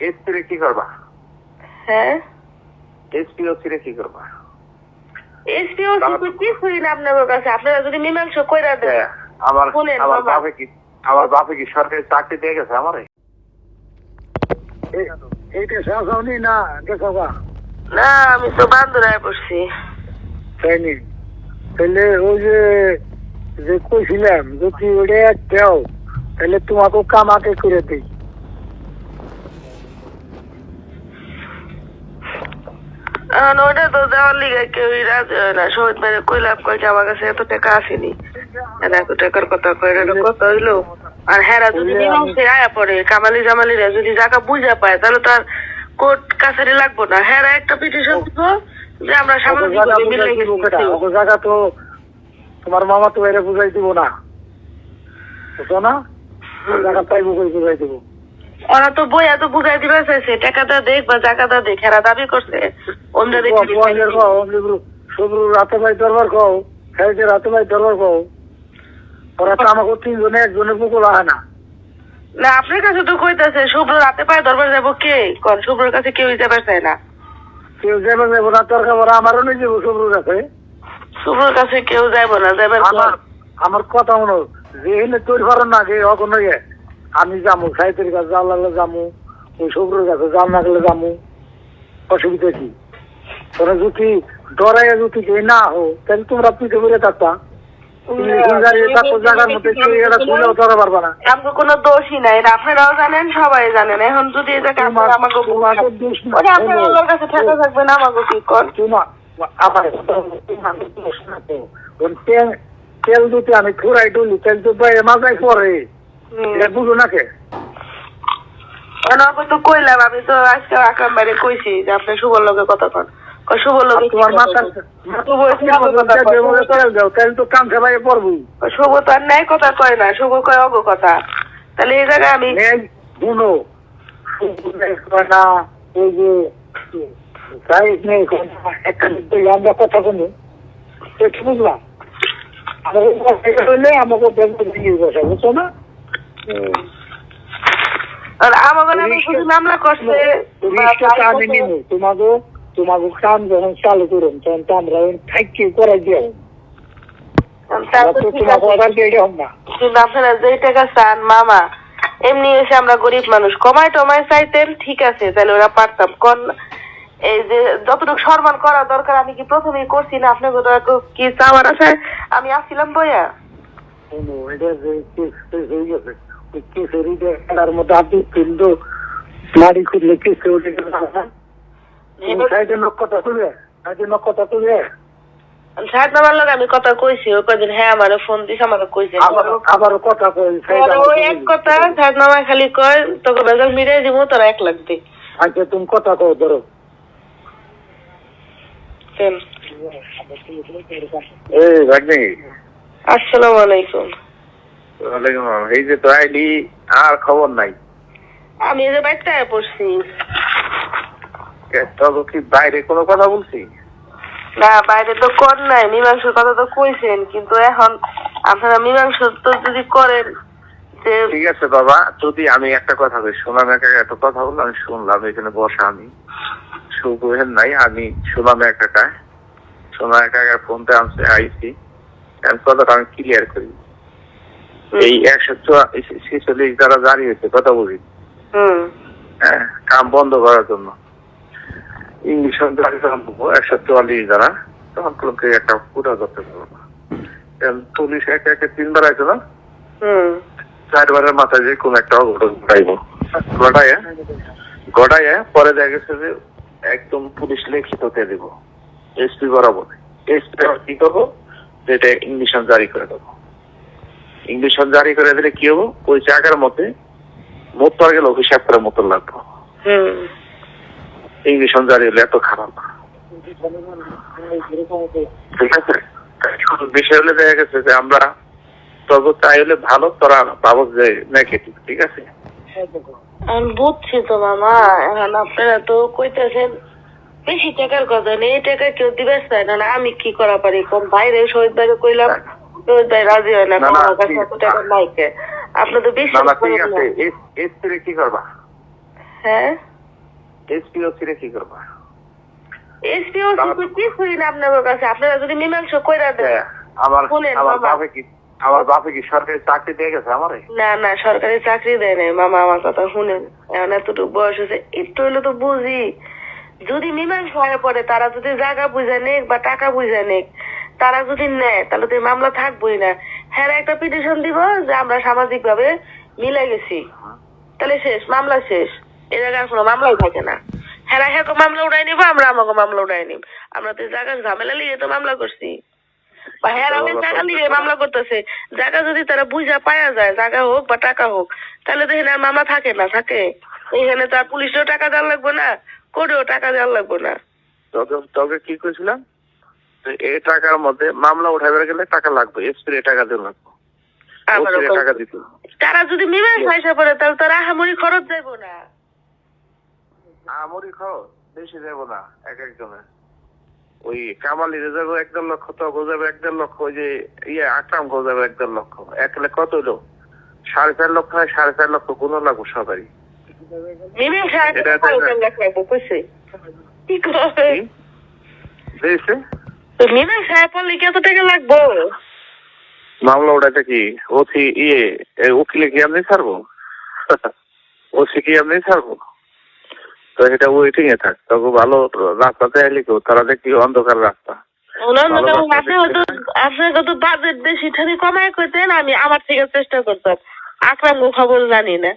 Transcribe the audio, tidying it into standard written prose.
SP রে কি করবা? হ্যাঁ এসপি ওসি রে কি করবা? এসপি ওসি তো কিছুই না আপনাদের কাছে। আপনারা যদি মীমাংসা কইরা দেন। আমার বাপে কি সরকারি চাকরি দিয়ে গেছে আমারে? এইটা শাসনই না দেখবা না আমি তো বান্দরায় পড়ছি। তাইনি তাহলে ওই যে কইছিলাম যদি ওটা দেও তাহলে তোমাকে কামাকে করে দিই। ওটা তো দেওয়ার লিগে কেউই রাজি হয় না। শহীদ ভাই কইলাম কয়েছে আমার কাছে এত টাকা আসেনি, এত টাকার কথা কয় কথা হইলো। আর হেরা যদি মীমাংসে আয়া পড়ে কামালি জামালিরা যদি জায়গা বুঝা পায় তাহলে তার কোর্ট কাছারি লাগবো না। হেরা একটা পিটিশন দিব যে আমরা সামাজিকভাবে মিলে গেছি। জায়গা তো তোমার মামা তো এরা বুঝাই দিব না, বুঝছো না? জায়গা পাইবো বুঝাই দিব। ওরা তো বইয়া তো বুঝাই দিবে চাইছে টাকাটা দেখ বা জায়গাটা দেখ, হেরা দাবি করছে অন্য শুভ্র রাতে ভাই দরবার খাও, খাইতে রাতে ভাই দরবার খাও। ওরা তো আমাকে 3 জনে একজনের বুকুল আহে না। না আপনার কাছে তো কইতাছে শুভ্র রাতে পায়ে দরবার যাবো কে? কোন শুভ্রর কাছে কেউই যাবে চায় না। কেউ যাবে যাবো না, তোর খবর আমারও নিয়ে যাবো শুভ্রর কাছে। শুভ্রর কাছে কেউ যাইব না, যাবে আমার কথা মনে যে তৈরি করেন না যে অন্য আমি যাবো সাহিত্যের কাছে জাল লাগলে যাবো, ওই শুভ্রর কাছে জাল না গেলে যাবো, অসুবিধা কি? তোরা যদি ডরাইয়া যদি কেউ না হো তাহলে তোমরা পিঠে করে থাকতা। কোনো দোষই নাই, আপনারাও জানেন সবাই জানেন। এখন যদি কাছে ঠেকা থাকবেন আমাকে কি কর তেল যদি আমি ঘুরাই ডুলি তেল তো মাজাই পরে বুঝো নাকি? তো কইলাম আমি তো আজকে আকাম বাইরে কইছি যে আপনার শুভর লোকের কথা কন। শুভ লোক তোমার মাথার শুভ তো আর ন্যায় কথা কয় না, শুভ কয় অগ কথা। তাহলে এই জায়গায় আমি শুনো আমরা কথা শুনি বুঝলাম আমাকে বসা বুঝছো না? মামলা করছে তোমাকে কাম যখন চালু করুন তখন তো আমরা থাকি করাই দিয়ে আপনারা যে টাকা চান মামা এমনি এসে আমরা গরিব মানুষ কমায় টমায় চাইতেন ঠিক আছে তাহলে ওরা পারতাম। কোন এই যে যতটুকু সম্মান করা দরকার আমি কি প্রথমেই করছি না? আপনার কি চাওয়ার আছে? আমি আসছিলাম বইয়া মধ্যে আপনি কিন্তু নারী খুঁজলে কিছু কথা তুলে কথা তুলে সাহেব নামার লোক আমি কথা কইছি ওই কদিন। হ্যাঁ আমার ফোন দিস আমাকে কইছে আবারও কথা কই ওই এক কথা সাহেব নামায় খালি কয় তোকে বেজাল মিটাই দিব তোরা 1 লাখ দে। আচ্ছা তুমি কথা কও ধরো। আসসালামু আলাইকুম। এই যে তো আইলি আর খবর নাই। আমি এই যে বাইকটায় পড়ছি। তবে কি বাইরে কোনো কথা বলছি? না বাইরে তো কর নাই, মীমাংসার কথা তো কইছেন কিন্তু এখন আপনারা মীমাংসা তো যদি করেন যে ঠিক আছে বাবা। যদি আমি একটা কথা বলি শুনলাম একটা কথা বললাম আমি শুনলাম এখানে বসা আমি সুবহেন নাই আমি শুনলাম একটা শোনা একা ফোনতে আনছে আইসি কথাটা আমি ক্লিয়ার করি। এই 146 যারা জারি হয়েছে কথা বলি হ্যাঁ কাম বন্ধ করার জন্য ইংলিশ 144 যারা তখন কোনকে একটা পুরা করতে পারবো না। পুলিশ একে 3 বার আছে না 4 বারের মাথায় যে কোন একটা অঘটন ঘটাইয়া পরে দেখা গেছে যে একদম পুলিশ লিখিততে দেবো এসপি বরাবর। এসপি কি করবো যেটা ইংলিশন জারি করে দেবো। ইংলিশন জারি করে দিলে কি হবো ওই জায়গার মধ্যে মোটর গেলে হিসাব করে মতন লাগবো। ইংলিশন জারি হলে এত খারাপ ঠিক আছে। বিষয় হলে দেখা গেছে যে আমরা তবে তাই হলে ভালো তোরা পাবো যে নেগেটিভ ঠিক আছে। আমি বুঝছি তো মামা, এখন আপনারা তো কইতেছেন বেশি টাকার কথা নেই, এই টাকা কেউ দিবে চায় না। আমি কি করা পারি কোন বাইরে শহীদ ভাইরে কইলাম শহীদ ভাই রাজি হয় না, আমার কাছে এত টাকা নাই। আপনার তো বেশি কি করবা? হ্যাঁ এসপিওসি রে কি করবা? এসপিও কিছুই না আপনাদের কাছে, আপনারা যদি মীমাংসা কইরা দেন। হ্যাঁ, আমার শুনেন আমার মামা। বাপে কি সরকারি চাকরি দিয়ে গেছে আমারে? না না, সরকারি চাকরি দেয় নাই মামা, আমার কথা শুনেন। এখন এতটুকু বয়স হয়েছে, একটু হলে তো বুঝি। যদি মীমাংসা হয়ে পড়ে, তারা যদি জায়গা বুঝে নেক বা টাকা বুঝে নেক, তারা যদি নেয় তাহলে তো এই মামলা থাকবোই না। হ্যাঁ, একটা পিটিশন দিব যে আমরা সামাজিক ভাবে মিলে গেছি, তাহলে শেষ, মামলা শেষ। এ জায়গায় কোনো মামলাই থাকে না। হ্যাঁ হ্যাঁ, মামলা উঠাই নিবো, আমরা আমাকে মামলা উঠাই নিব। আমরা তো জায়গার ঝামেলা লিগে তো মামলা করছি, বা হ্যাঁ আমি জায়গা লিগে মামলা করতেছে। জায়গা যদি তারা বুঝা পাওয়া যায়, জায়গা হোক বা টাকা হোক, তাহলে তো এখানে আর মামলা থাকে না, থাকে। এখানে তো আর পুলিশেও টাকা দেওয়া লাগবে না, কোর্টেও টাকা দেওয়া লাগবে না। তোকে কি কইছিলাম, এই টাকার মধ্যে মামলা উঠাইবার গেলে টাকা লাগবে, এসপি টাকা দিয়ে লাগবে, টাকা দিতে। তারা যদি মীমাংসা এসে পড়ে, তাহলে তারা আহামরি খরচ যাইবো না। আহামরি খরচ বেশি যাবো না এক একজনের। ওই কামালিরে যাবো 1.5 লক্ষ, তক যাবে 1.5 লক্ষ, ওই যে আকরাম গো যাবে 1.5 লক্ষ, একলে কত হলো? 4.5 লক্ষ, 4.5 লক্ষ গুণ লাগবো সবারই। মীমাংসা লাগবো কইছে কি করে? মীমাংসা পড়লে কত টাকা লাগবো? মামলা ওটাতে কি ওসি উকিলে কি আপনি ছাড়বো? ওসি কি আপনি ছাড়বো? তো এটা ওয়েটিং এ থাক, তবে ভালো রাস্তাতে আইলে কেউ তারা দেখি অন্ধকার রাস্তা। আপনার কত বাজেট বেশি ঠানি কমায় কইতেন, আমি আমার থেকে চেষ্টা করতাম। আকরাম খবর জানি না।